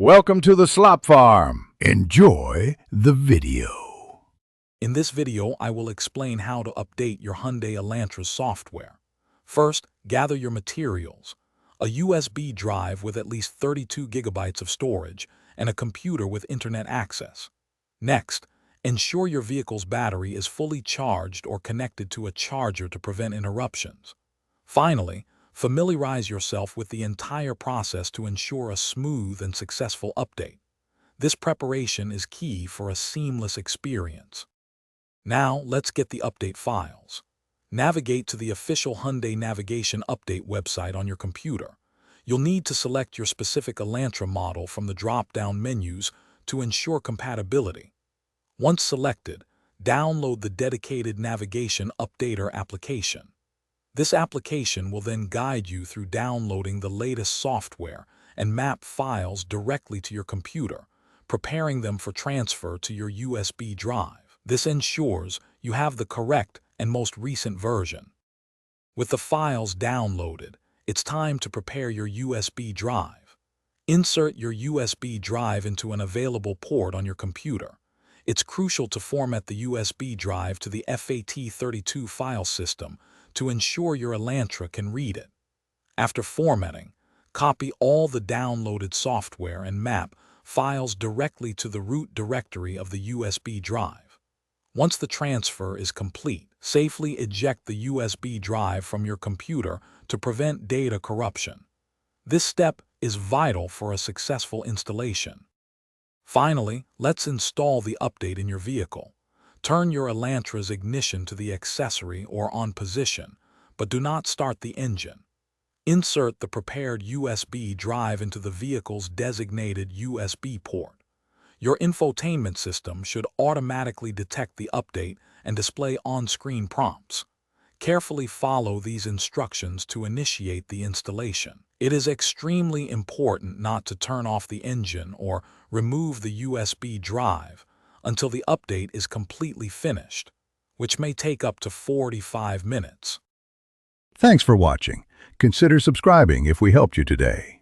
Welcome to the Slop Farm. Enjoy the video. In this video, I will explain how to update your Hyundai Elantra software. First, gather your materials: a USB drive with at least 32 gigabytes of storage and a computer with internet access. Next, ensure your vehicle's battery is fully charged or connected to a charger to prevent interruptions. Finally, familiarize yourself with the entire process to ensure a smooth and successful update. This preparation is key for a seamless experience. Now, let's get the update files. Navigate to the official Hyundai Navigation Update website on your computer. You'll need to select your specific Elantra model from the drop-down menus to ensure compatibility. Once selected, download the dedicated Navigation Updater application. This application will then guide you through downloading the latest software and map files directly to your computer, preparing them for transfer to your USB drive. This ensures you have the correct and most recent version. With the files downloaded, it's time to prepare your USB drive. Insert your USB drive into an available port on your computer. It's crucial to format the USB drive to the FAT32 file system to ensure your Elantra can read it. After formatting, copy all the downloaded software and map files directly to the root directory of the USB drive. Once the transfer is complete, safely eject the USB drive from your computer to prevent data corruption. This step is vital for a successful installation. Finally, let's install the update in your vehicle. Turn your Elantra's ignition to the accessory or on position, but do not start the engine. Insert the prepared USB drive into the vehicle's designated USB port. Your infotainment system should automatically detect the update and display on-screen prompts. Carefully follow these instructions to initiate the installation. It is extremely important not to turn off the engine or remove the USB drive until the update is completely finished, which may take up to 45 minutes. Thanks for watching. Consider subscribing if we helped you today.